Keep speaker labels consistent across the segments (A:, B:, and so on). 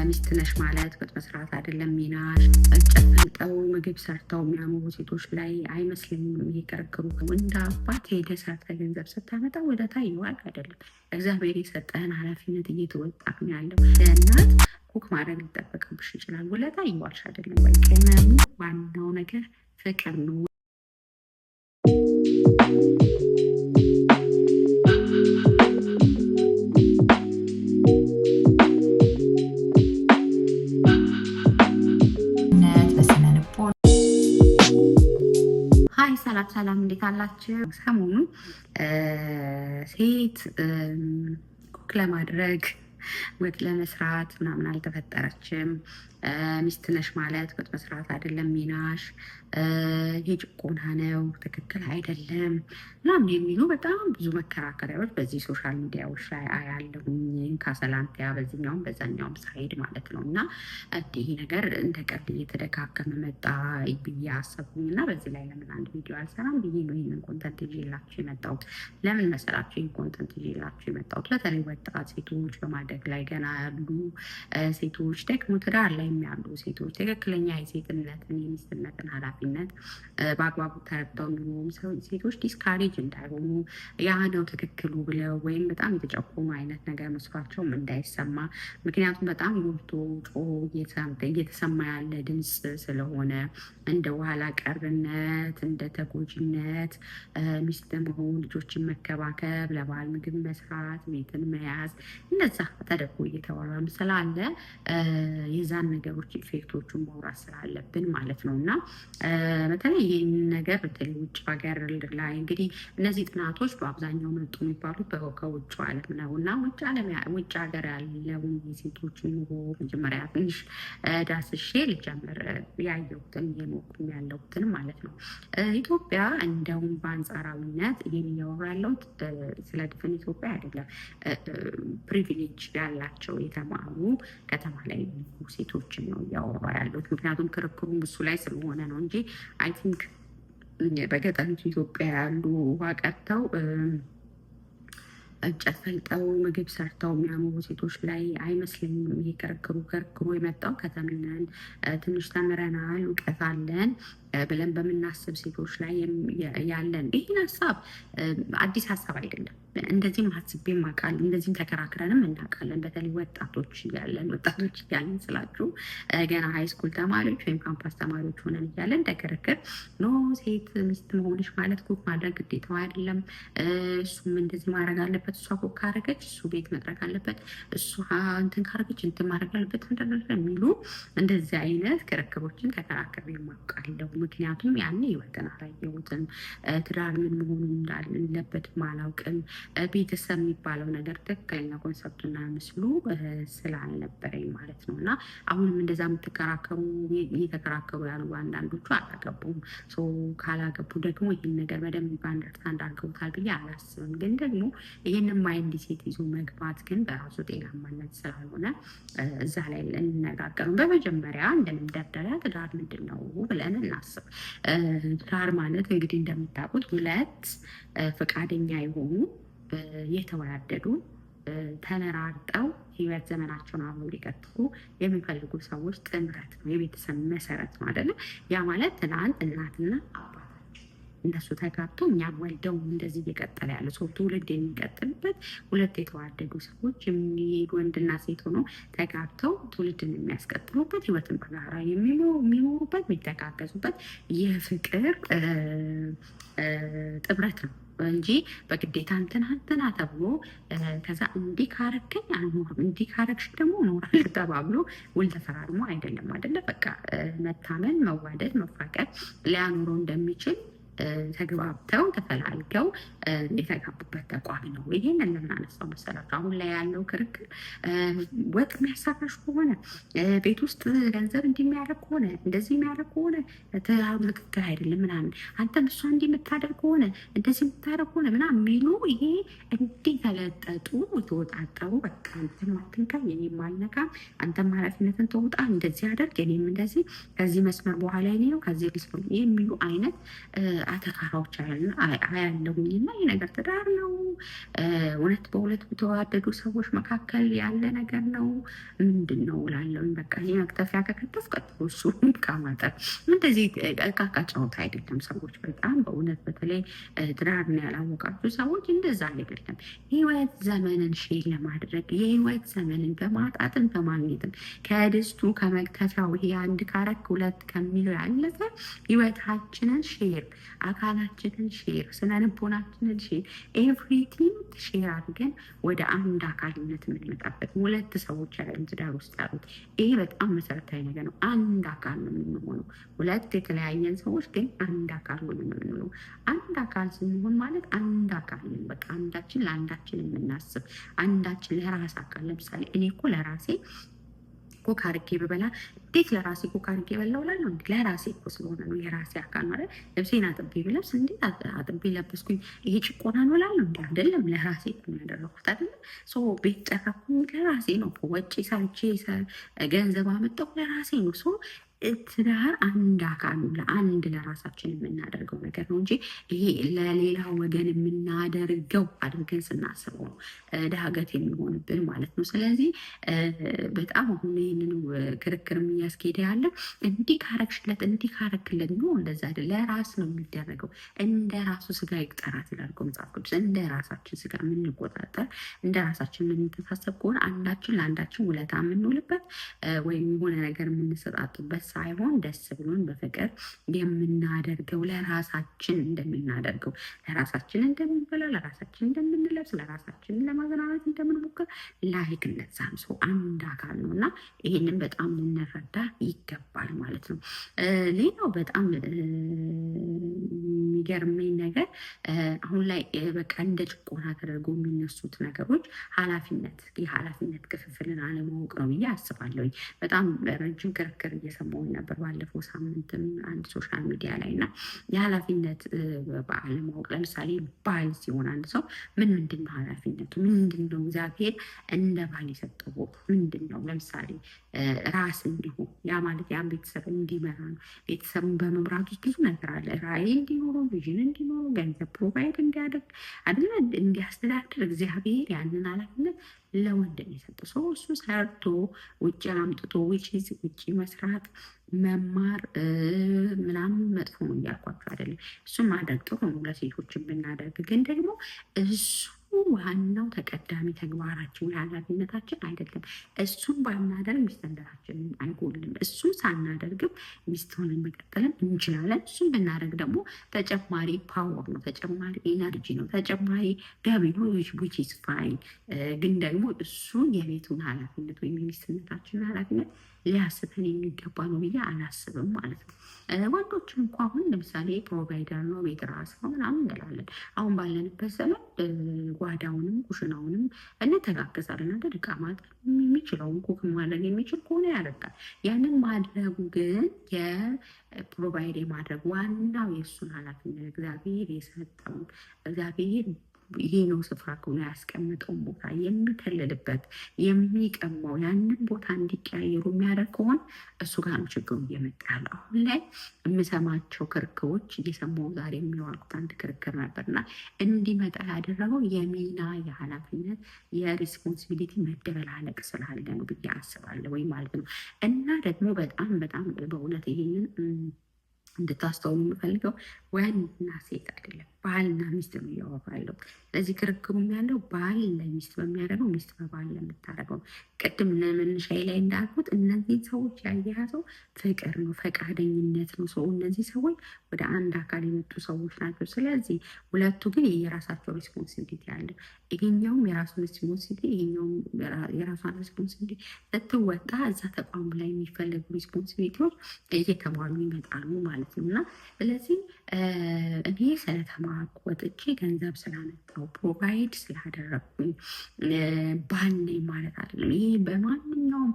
A: ሚስት ነሽ ማለት ወጥ መስራት አይደለም ሚናሽ። እንጨት ፈልጠው ምግብ ሰርተው የሚያምሩ ሴቶች ላይ አይመስለኝም ይሄ ክርክሩ። እንደ አባት ሄደህ ሰርተህ ገንዘብ ስታመጣ ወደ ታይ ይዋል አይደለም። እግዚአብሔር የሰጠህን ኃላፊነት እየተወጣህ ነው ያለው። ለእናት ኩክ ማድረግ ሊጠበቅብሽ ይችላል። ውለታ ይዋልሽ አይደለም። ቅመሙ ዋናው ነገር ፍቅር ነው። ሰላም እንዴት አላችሁ? ሰሞኑን ሴት ኩክ ለማድረግ ወጥ ለመስራት ምናምን አልተፈጠረችም። ሚስት ነሽ ማለት ወጥ መስራት አይደለም ሚናሽ፣ የጭቆና ነው፣ ትክክል አይደለም ምናምን የሚሉ በጣም ብዙ መከራከሪያዎች በዚህ ሶሻል ሚዲያዎች ላይ አያለሁኝ። ከሰላንቲያ በዚህኛውም በዛኛውም ሳይድ ማለት ነው። እና ይህ ነገር እንደ ቀልድ እየተደጋገመ መጣ ብዬ አሰብኩኝ እና በዚህ ላይ ለምን አንድ ቪዲዮ አልሰራም ብዬ ነው ይህንን ኮንተንት ይዤላችሁ የመጣሁት። ለምን መሰላችሁ ይህን ኮንተንት ይዤላችሁ የመጣሁት? በተለይ ወጣት ሴቶች፣ በማደግ ላይ ገና ያሉ ሴቶች፣ ደግሞ ትዳር ላይ ያሉ ሴቶች ትክክለኛ የሴትነትን የሚስትነትን ኃላፊነት በአግባቡ ተረድተው የሚሆኑ ሴቶች ዲስካሬጅ እንዳይሆኑ ያ ነው ትክክሉ ብለው ወይም በጣም የተጨቆኑ አይነት ነገር መስሏቸውም እንዳይሰማ። ምክንያቱም በጣም ጎልቶ ጮ እየተሰማ ያለ ድምፅ ስለሆነ እንደ ኋላ ቀርነት፣ እንደ ተጎጂነት፣ ሚስት መሆን፣ ልጆችን መከባከብ፣ ለባል ምግብ መስራት፣ ቤትን መያዝ እነዛ ተደርጎ እየተወራ ስላለ የዛን ነገሮች ኢፌክቶቹን ማውራት ስላለብን ማለት ነው። እና በተለይ ይህን ነገር በተለይ ውጭ ሀገር ላይ እንግዲህ እነዚህ ጥናቶች በአብዛኛው መጡ የሚባሉት ከውጭ ዓለም ነው እና ውጭ ሀገር ያለውን የሴቶችን ኑሮ መጀመሪያ ትንሽ ዳስሼ ልጀምር፣ ያየሁትን እየሞቁም ያለሁትን ማለት ነው። ኢትዮጵያ እንደውም በአንጻራዊነት ይህን እያወራ ያለሁት ስለ ድፍን ኢትዮጵያ አይደለም። ፕሪቪሌጅ ያላቸው የተማሩ ከተማ ላይ ሴቶችን ነው እያወራ ያሉት። ምክንያቱም ክርክሩም እሱ ላይ ስለሆነ ነው እንጂ አይ ቲንክ በገጠሪቱ ኢትዮጵያ ያሉ ውሃ ቀድተው እንጨት ፈልጠው ምግብ ሰርተው የሚያምሩ ሴቶች ላይ አይመስለኝም ይሄ ክርክሩ የመጣው ከተምነን ትንሽ ተምረናል እውቀት አለን ብለን በምናስብ ሴቶች ላይ ያለን ይህን ሀሳብ አዲስ ሀሳብ አይደለም። እንደዚህም አስቤም አውቃለሁ፣ እንደዚህም ተከራክረንም እናውቃለን። በተለይ ወጣቶች እያለን ስላችሁ ገና ሃይስኩል ተማሪዎች ወይም ካምፓስ ተማሪዎች ሆነን እያለን እንደ ክርክር ኖ ሴት ሚስት መሆንሽ ማለት ኩክ ማድረግ ግዴታው አይደለም፣ እሱም እንደዚህ ማድረግ አለበት፣ እሷ ኩክ ካረገች እሱ ቤት መጥረግ አለበት፣ እሷ እንትን ካረገች እንትን ማድረግ አለበት የሚሉ እንደዚህ አይነት ክርክሮችን ተከራክሬ የማውቃለሁ። ምክንያቱም ያኔ ህይወትን አላየሁትም፣ ትዳር ምን መሆኑ እንዳለበትም አላውቅም። ቤተሰብ የሚባለው ነገር ትክክለኛ ኮንሰፕቱና ምስሉ ስላልነበረኝ ማለት ነው። እና አሁንም እንደዛ እየተከራከሩ ያሉ አንዳንዶቹ አላገቡም። ካላገቡ ደግሞ ይህን ነገር በደንብ አንደርስታንድ አድርገውታል ብዬ አላስብም። ግን ደግሞ ይህንን ማይንድ ሴት ይዞ መግባት ግን በራሱ ጤናማነት ስላልሆነ እዛ ላይ እንነጋገሩ። በመጀመሪያ እንደምንደርደሪያ ትዳር ምንድን ነው ብለን እናስብ። ትዳር ማለት እንግዲህ እንደምታውቁት ሁለት ፈቃደኛ የሆኑ የተወዳደዱ ተመራርጠው ህይወት ዘመናቸውን አብረው ሊቀጥሉ የሚፈልጉ ሰዎች ጥምረት ነው፣ የቤተሰብ መሰረት ነው አይደለ? ያ ማለት ትናንት እናትና አባታችን እነሱ ተጋብቶ እኛም ወልደው እንደዚህ እየቀጠለ ያለ ሰው ትውልድ የሚቀጥልበት ሁለት የተዋደዱ ሰዎች የሚሄዱ ወንድና ሴት ሆኖ ተጋብተው ትውልድን የሚያስቀጥሉበት ህይወትን በጋራ የሚኖሩበት የሚተጋገዙበት የፍቅር ጥምረት ነው እንጂ በግዴታ እንትና ተብሎ ከዛ እንዲህ ካረከኝ አልኖርም እንዲህ ካረግሽ ደግሞ እኖራለሁ ተባብሎ ውል ተፈራርሞ አይደለም አይደለ? በቃ መታመን፣ መዋደድ፣ መፋቀር ሊያኖረው እንደሚችል ተግባብተው ተፈላልገው የተጋቡበት ተቋም ነው። ይሄን የምናነሳው መሰላችሁ። አሁን ላይ ያለው ክርክር ወጥ የሚያሳካሽ ከሆነ ቤት ውስጥ ገንዘብ እንዲሚያደርግ ከሆነ እንደዚህ የሚያደርግ ከሆነ ትክክል አይደለም ምናምን፣ አንተም እሷ እንዲህ የምታደርግ ከሆነ እንደዚህ የምታደርግ ከሆነ ምናምን የሚሉ ይሄ እንዲህ ተለጠጡ የተወጣጠሩ በቃ አንተም አትንካ የኔም አልነካም፣ አንተም ኃላፊነትን ተውጣ፣ እንደዚህ አደርግ የኔም እንደዚህ፣ ከዚህ መስመር በኋላ ኔ ነው ከዚህ የሚሉ አይነት አተካራዎች አያለሁኝ። እና ይህ ነገር ትዳር ነው እውነት በሁለት በተዋደዱ ሰዎች መካከል ያለ ነገር ነው ምንድን ነው እላለሁኝ። በቃ ይህ መክተፊያ ከከተፍ ቀጥሎ እሱ ከማጠር እንደዚህ እቃቃ ጨዋታ አይደለም። ሰዎች በጣም በእውነት በተለይ ትዳርን ያላወቃችሁ ሰዎች እንደዛ አይደለም። ህይወት ዘመንን ሼር ለማድረግ የህይወት ዘመንን በማጣትን በማግኘትም ከድስቱ ከመክተፊያው ይሄ አንድ ካረክ ሁለት ከሚለው ያለፈ ህይወታችንን ሼር፣ አካላችንን ሼር፣ ስነልቦናችንን ሼር፣ ኤቭሪቲንግ ሼር አድርገን ወደ አንድ አካልነት የምንመጣበት ሁለት ሰዎች ያለን ትዳር ውስጥ ያሉት ይሄ በጣም መሰረታዊ ነገር ነው። አንድ አካል ነው የምንሆነው። ሁለት የተለያየን ሰዎች ግን አንድ አካል ነው የምንሆነው። አንድ አካል ስንሆን ማለት አንድ አካል ነን። በቃ አንዳችን ለአንዳችን የምናስብ አንዳችን ለራስ አካል ለምሳሌ እኔ እኮ ለራሴ ኮክ አድርጌ ብበላ እንዴት ለራሴ ኮክ አድርጌ በላው እላለሁ። ለራሴ እኮ ስለሆነ ነው የራሴ አካል ማለት። ልብሴን አጥቤ ብለብስ እንዴት አጥቤ ለበስኩኝ ይሄ ጭቆና ነው እላለሁ። እንዲ አይደለም፣ ለራሴ ነው ያደረኩት አይደለም። ቤት ጠረኩኝ ለራሴ ነው። ወጪ ሰርቼ ገንዘብ አመጣሁ ለራሴ ነው። ትዳር አንድ አካል ነው። ለአንድ ለራሳችን የምናደርገው ነገር ነው እንጂ ይሄ ለሌላ ወገን የምናደርገው አድርገን ስናስበው ነው ዳገት የሚሆንብን ማለት ነው። ስለዚህ በጣም አሁን ይህንን ክርክር እያስኬደ ያለ እንዲህ ካረግሽለት እንዲህ ካረግለት ነው እንደዛ አይደል። ለራስ ነው የሚደረገው። እንደ ራሱ ስጋ ይቅጠራት ይላል መጽሐፍ ቅዱስ። እንደ ራሳችን ስጋ የምንቆጣጠር እንደ ራሳችን የምንተሳሰብ ከሆነ አንዳችን ለአንዳችን ውለታ የምንውልበት ወይም የሆነ ነገር የምንሰጣጡበት ሳይሆን ደስ ብሎን በፍቅር የምናደርገው ለራሳችን እንደምናደርገው ለራሳችን እንደምንበላ ለራሳችን እንደምንለብስ ለራሳችን ለማዘናናት እንደምንሞክር ላይክ እነዛም ሰው አንድ አካል ነው እና ይህንን በጣም ልንረዳ ይገባል ማለት ነው። ሌላው በጣም የሚገርመኝ ነገር አሁን ላይ በቃ እንደ ጭቆና ተደርጎ የሚነሱት ነገሮች ኃላፊነት የኃላፊነት ክፍፍልን አለማወቅ ነው ብዬ አስባለሁኝ። በጣም ረጅም ክርክር እየሰማሁ ነበር ባለፈው ሳምንትም አንድ ሶሻል ሚዲያ ላይ እና የኃላፊነት አለማወቅ ለምሳሌ ባል ሲሆን አንድ ሰው ምንድን ነው ኃላፊነቱ? ምንድን ነው እግዚአብሔር እንደ ባል የሰጠው ምንድን ነው? ለምሳሌ ራስ እንዲሆን ያ ማለት ያን ቤተሰብ እንዲመራ ነው። ቤተሰቡን በመምራት ውስጥ ብዙ ነገር አለ። ራዕይ እንዲኖረው፣ ቪዥን እንዲኖረው፣ ገንዘብ ፕሮቫይድ እንዲያደርግ አይደለ እንዲያስተዳድር እግዚአብሔር ያንን ኃላፊነት ለወንድ ነው የሰጠው። ሰው እሱ ሰርቶ ውጭ አምጥቶ ውጭ መስራት መማር ምናምን መጥፎ ነው እያልኳቸው አይደለም። እሱም ማድረግ ጥሩ ነው ለሴቶችን ብናደርግ፣ ግን ደግሞ እሱ ዋናው ተቀዳሚ ተግባራችን ኃላፊነታችን አይደለም። እሱን ባናደርግ ሚስትነታችንን አይጎልም። እሱን ሳናደርግም ሚስት ሆነን መቀጠልም እንችላለን። እሱን ብናደርግ ደግሞ ተጨማሪ ፓወር ነው፣ ተጨማሪ ኤነርጂ ነው፣ ተጨማሪ ገቢ ነው። ዊች ኢዝ ፋይን። ግን ደግሞ እሱ የቤቱን ኃላፊነት ወይም የሚስትነታችንን ኃላፊነት ሊያስበን የሚገባ ነው ብዬ አላስብም ማለት ነው። ወንዶችም እንኳ አሁን ለምሳሌ ፕሮቫይደር ነው ቤት ራስ ነው ምናምን እንላለን። አሁን ባለንበት ዘመን ጓዳውንም ኩሽናውንም እንተጋገዛለን። እንደ ዕቃ ማጠብ የሚችለውን ኩክ ማድረግ የሚችል ከሆነ ያደርጋል። ያንን ማድረጉ ግን የፕሮቫይድ የማድረግ ዋናው የእሱን ኃላፊነት እግዚአብሔር የሰጠውን እግዚአብሔር ይሄ ነው ስፍራ ከሆነ ያስቀምጠውን ቦታ የሚከልልበት የሚቀማው ያንን ቦታ እንዲቀያየሩ የሚያደርግ ከሆነ እሱ ጋር ነው ችግሩ እየመጣ ያለው። አሁን ላይ የምሰማቸው ክርክሮች እየሰማሁ ዛሬ የሚዋልኩት አንድ ክርክር ነበርና እንዲመጣ ያደረገው የሚና የኃላፊነት የሪስፖንሲቢሊቲ መደበላለቅ ስላለ ነው ብዬ አስባለሁ ወይ ማለት ነው። እና ደግሞ በጣም በጣም በእውነት ይሄንን እንድታስተውሉ የምፈልገው ወንድና ሴት አይደለም፣ ባልና ሚስት ነው እያወራ ያለው። ስለዚህ ክርክሩም ያለው ባል ለሚስት በሚያደርገው ሚስት በባል ለምታደርገው። ቅድም ለመነሻዬ ላይ እንዳልኩት እነዚህ ሰዎች ያያያዘው ፍቅር ነው፣ ፈቃደኝነት ነው። ሰው እነዚህ ሰዎች ወደ አንድ አካል የመጡ ሰዎች ናቸው። ስለዚህ ሁለቱ ግን የራሳቸው ሪስፖንሲቢሊቲ አለ። ይሄኛውም የራሱን ሪስፖንሲቢሊቲ ይሄኛውም የራሷን ሪስፖንሲቢሊቲ ስትወጣ እዛ ተቋሙ ላይ የሚፈለጉ ሪስፖንሲቢሊቲዎች እየተሟሉ ይመጣሉ ማለት ነው። እና ስለዚህ እኔ ስለተማርኩ ወጥቼ ገንዘብ ስላመጣሁ ፕሮቫይድ ስላደረግኩኝ ባል ነኝ ማለት አይደለም። ይሄ በማንኛውም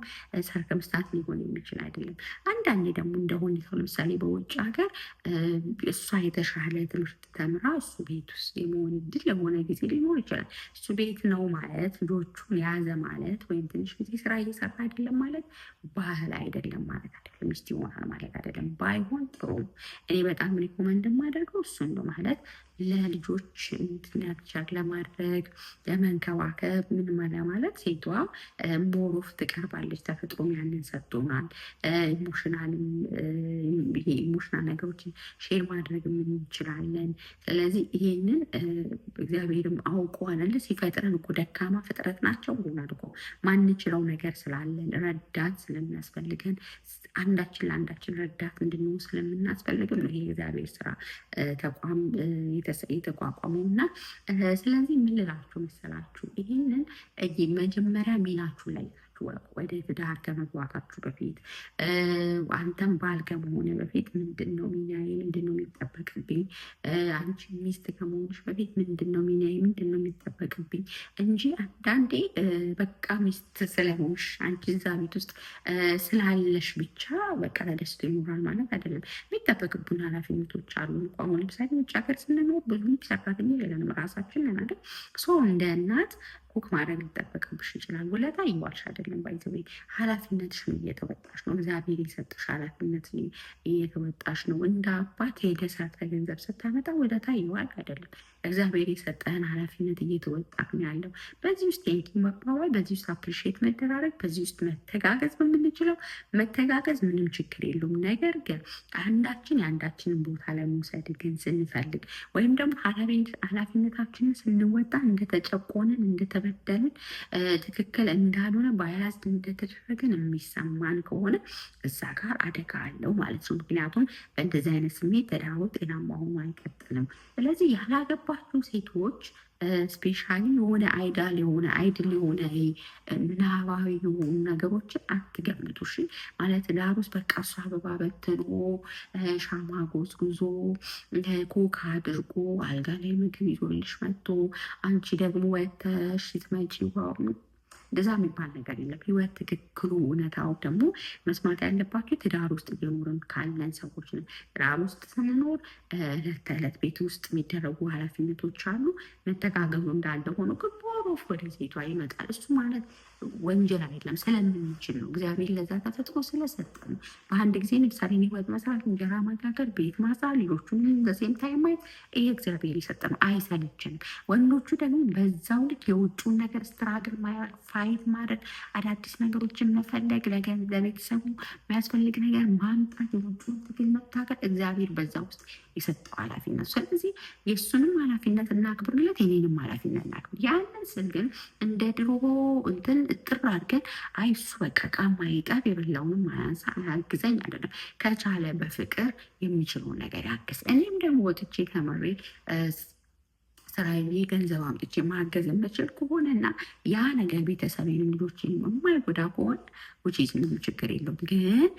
A: ሰርከምስታንስ ሊሆን የሚችል አይደለም። አንዳንዴ ደግሞ እንደ ሁኔታው ለምሳሌ በውጭ ሀገር እሷ የተሻለ ትምህርት ተምራ እሱ ቤት ውስጥ የመሆን እድል ለሆነ ጊዜ ሊኖር ይችላል። እሱ ቤት ነው ማለት ልጆቹን የያዘ ማለት ወይም ትንሽ ጊዜ ስራ እየሰራ አይደለም ማለት ባህል አይደለም ማለት አይደለም። ሚስት ይሆናል ማለት አይደለም። ባይሆን ጥሩ ነው። እኔ በጣም ሪኮመንድ የማደርገው እሱን ነው ማለት ለልጆች ነርቸር ለማድረግ ለመንከባከብ ምን ማለት ሴቷ ሞሮፍ ትቀርባለች። ተፈጥሮም ያንን ሰጥቶናል። ኢሞሽናልም ይሄ ኢሞሽናል ነገሮችን ሼር ማድረግ እንችላለን። ስለዚህ ይሄንን እግዚአብሔርም አውቆ አለ ሲፈጥረን እኮ ደካማ ፍጥረት ናቸው ብሎናል እኮ ማንችለው ነገር ስላለን ረዳት ስለሚያስፈልገን አንዳችን ለአንዳችን ረዳት እንድንሆን ስለምናስፈልግም ነው ይሄ እግዚአብሔር ስራ ተቋም የተቋቋመው እና ስለዚህ የምንላችሁ መሰላችሁ ይህንን መጀመሪያ ሚናችሁ ላይ ወደ ትዳር ከመግባታችሁ በፊት አንተም ባል ከመሆነ በፊት ምንድን ነው ሚናዬ? ምንድን ነው የሚጠበቅብኝ? አንቺ ሚስት ከመሆንሽ በፊት ምንድን ነው ሚናዬ? ምንድን ነው የሚጠበቅብኝ? እንጂ አንዳንዴ በቃ ሚስት ስለሆንሽ አንቺ እዛ ቤት ውስጥ ስላለሽ ብቻ በቃ ተደስቶ ይኖራል ማለት አይደለም። የሚጠበቅብን ኃላፊነቶች አሉ። አሁን ለምሳሌ ውጭ ሀገር ስንኖር ብዙ ሰራተኛ የለንም፣ ራሳችን ነን አይደል? እንደ እናት ኩክ ማድረግ ሊጠበቅብሽ ይችላል። ውለታ እየዋልሽ አይደለም፣ ባይዘዌ ኃላፊነትሽን እየተወጣሽ ነው። እግዚአብሔር የሰጥሽ ኃላፊነት እየተወጣሽ ነው። እንደ አባት ሄደ ሰርተ ገንዘብ ስታመጣ ውለታ እየዋል አይደለም። እግዚአብሔር የሰጠህን ኃላፊነት እየተወጣህ ነው ያለው። በዚህ ውስጥ ቴንኪ መባባል፣ በዚህ ውስጥ አፕሪሺየት መደራረግ፣ በዚህ ውስጥ መተጋገዝ በምንችለው መተጋገዝ ምንም ችግር የለውም። ነገር ግን አንዳችን የአንዳችንን ቦታ ለመውሰድ ግን ስንፈልግ ወይም ደግሞ ኃላፊነታችንን ስንወጣ እንደተጨቆንን እንደተበደልን ትክክል እንዳልሆነ ባያዝ እንደተደረገን የሚሰማን ከሆነ እዛ ጋር አደጋ አለው ማለት ነው። ምክንያቱም በእንደዚህ አይነት ስሜት ተዳሮ ጤናማ ሆኖ አይቀጥልም። ስለዚህ ያላገባችሁ ሴቶች ስፔሻሊ የሆነ አይድል የሆነ ምናባዊ የሆኑ ነገሮችን አትገምቱ። እሺ ማለት ዳር ውስጥ በቃ እሱ አበባ በትኖ ሻማ ጎዝጉዞ ኮካ አድርጎ አልጋ ላይ ምግብ ይዞልሽ መጥቶ አንቺ ደግሞ ወተሽ ስትመጪ እንደዛ የሚባል ነገር የለም። ህይወት ትክክሉ እውነታው ደግሞ መስማት ያለባቸው ትዳር ውስጥ እየኖርን ካለን ሰዎች ነው። ትዳር ውስጥ ስንኖር ዕለት ተዕለት ቤት ውስጥ የሚደረጉ ኃላፊነቶች አሉ። መተጋገዙ እንዳለ ሆኖ ግን ቦሮፍ ወደ ሴቷ ይመጣል። እሱ ማለት ወንጀል አይደለም፣ ስለምንችል ነው። እግዚአብሔር ለዛ ተፈጥሮ ስለሰጠ ነው። በአንድ ጊዜ ለምሳሌ ህይወት መስራት፣ እንጀራ መጋገር፣ ቤት ማጽዳት፣ ልጆቹን በሴም ታይም ማየት ይሄ እግዚአብሔር የሰጠ ነው። አይሰለችንም። ወንዶቹ ደግሞ በዛው ልክ የውጭውን ነገር ስትራግል ፋይት ማድረግ፣ አዳዲስ ነገሮችን መፈለግ፣ ለቤተሰቡ የሚያስፈልግ ነገር ማምጣት፣ የውጭውን ትግል መታገል እግዚአብሔር በዛ ውስጥ የሰጠው ኃላፊነት። ስለዚህ የእሱንም ኃላፊነት እናክብርለት፣ የኔንም ኃላፊነት እናክብር። ያንን ስል ግን እንደ ድሮ እንትን እጥር አድርገን አይ እሱ በቃ ቃማ ይጠብ የበላውንም አያግዘኝ አይደለም። ከቻለ በፍቅር የሚችለውን ነገር ያግዝ። እኔም ደግሞ ወጥቼ ተምሬ ስራዬ ገንዘብ አምጥቼ ማገዝ የምችል ከሆነና ያ ነገር ቤተሰቤንም ልጆችን የማይጎዳ ከሆነ ውጪ ምንም ችግር የለውም። ግን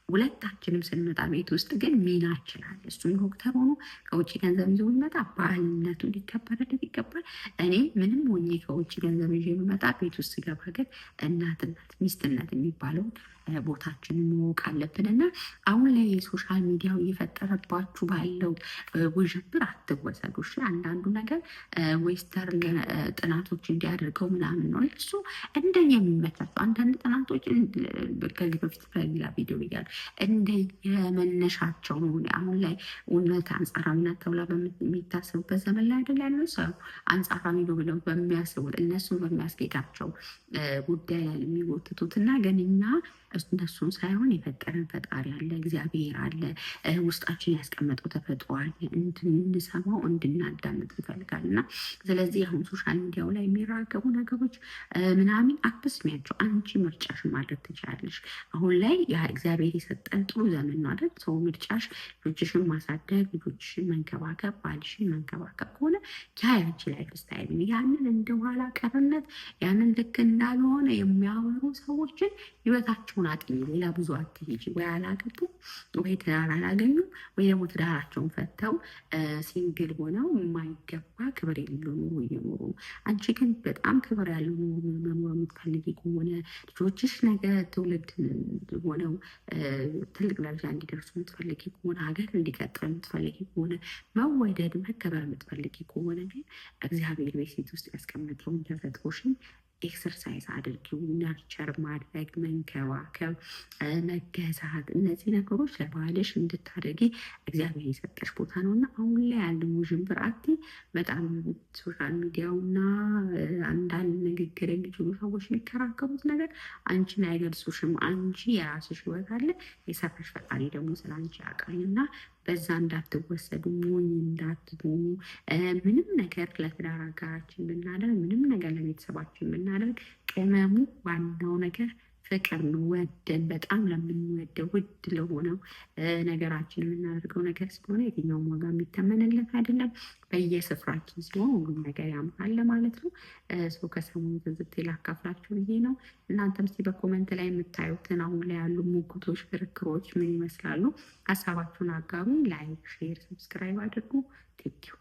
A: ሁለታችንም ስንመጣ ቤት ውስጥ ግን ሚናችን አለ። እሱም ዶክተር ሆኖ ከውጭ ገንዘብ ይዞ የሚመጣ ባህልነቱ ሊከበርለት ይገባል። እኔ ምንም ሆኜ ከውጭ ገንዘብ ይዤ የሚመጣ ቤት ውስጥ ስገባ ግን እናትነት ሚስትነት የሚባለውን ቦታችንን ማወቅ አለብን እና አሁን ላይ የሶሻል ሚዲያው እየፈጠረባችሁ ባለው ውዥብር አትወሰዱ። አንዳንዱ ነገር ዌስተርን ጥናቶች እንዲያደርገው ምናምን ነው እሱ እንደ የሚመቻቸው አንዳንድ ጥናቶች ከዚህ በፊት በሌላ ቪዲዮ ብያለሁ እንደ የመነሻቸው ነው። አሁን ላይ እውነት አንጻራዊነት ተብላ በሚታሰቡበት ዘመን ላይ አይደል ያለው ሰው አንጻራዊ ነው ብለው በሚያስቡት እነሱን በሚያስጌጣቸው ጉዳይ ላይ የሚጎትቱት እና ግን እኛ እነሱን ሳይሆን የፈጠረን ፈጣሪ አለ፣ እግዚአብሔር አለ፣ ውስጣችን ያስቀመጠው ተፈጥሮ አለ። እንድንሰማው እንድናዳምጥ ይፈልጋል እና ስለዚህ አሁን ሶሻል ሚዲያው ላይ የሚራገቡ ነገሮች ምናምን አትስሚያቸው። አንቺ ምርጫሽን ማድረግ ትችላለሽ። አሁን ላይ ያ እግዚአብሔር የሰጠን ጥሩ ዘመን ነው አይደል? ሰው ምርጫሽ ልጆችሽን ማሳደግ፣ ልጆችሽን መንከባከብ፣ ባልሽን መንከባከብ ከሆነ ያ ያንቺ ላይፍ ስታይል። ያንን እንደኋላ ቀርነት ያንን ልክ እንዳልሆነ የሚያወሩ ሰዎችን ህይወታቸውን አጥኚ። ሌላ ብዙ አትሄጂ። ወይ አላገቡ ወይ ትዳር አላገኙ ወይ ደግሞ ትዳራቸውን ፈተው ሲንግል ሆነው የማይገባ ክብር የሌለው ኑሮ እየኖሩ። አንቺ ግን በጣም ክብር ያለው ኑሮ መኖር የምትፈልጊ ከሆነ ልጆችሽ ነገ ትውልድ ሆነው ትልቅ ደረጃ እንዲደርሱ የምትፈልጊ ከሆነ ሀገር እንዲቀጥል የምትፈልጊ ከሆነ መወደድ መከበር የምትፈልጊ ከሆነ ግን እግዚአብሔር ቤት ውስጥ ያስቀመጠውን ተፈጥሮሽን ኤክሰርሳይዝ አድርጊው። ነርቸር ማድረግ፣ መንከባከብ፣ መገዛት፣ እነዚህ ነገሮች ለባህልሽ እንድታደጊ እግዚአብሔር የሰጠሽ ቦታ ነው እና አሁን ላይ ያለው ውዥንብር በጣም ሶሻል ሚዲያውና አንዳንድ ንግግር የሚችሉ ሰዎች የሚከራከሩት ነገር አንቺን አይገልጹሽም። አንቺ የራስሽ ህይወት አለ፣ የሰራሽ ፈጣሪ ደግሞ ስለ አንቺ ያውቃል እና በዛ እንዳትወሰዱ፣ ሞኝ እንዳትሆኑ። ምንም ነገር ለትዳር አጋራችን ብናደርግ፣ ምንም ነገር ለቤተሰባችን ብናደርግ ቅመሙ ዋናው ነገር ፍቅር ነው። ወደን በጣም ለምንወደው ውድ ለሆነው ነገራችን የምናደርገው ነገር ስለሆነ የትኛውም ዋጋ የሚተመንለት አይደለም። በየስፍራችን ሲሆን ሁሉም ነገር ያምራል ማለት ነው። ሰው ከሰሞኑ ትዝብት ላካፍላችሁ ብዬ ነው። እናንተም እስኪ በኮመንት ላይ የምታዩትን አሁን ላይ ያሉ ሙግቶች፣ ክርክሮች ምን ይመስላሉ? ሀሳባችሁን አጋሩ። ላይክ፣ ሼር፣ ሰብስክራይብ አድርጉ። ቴንኪው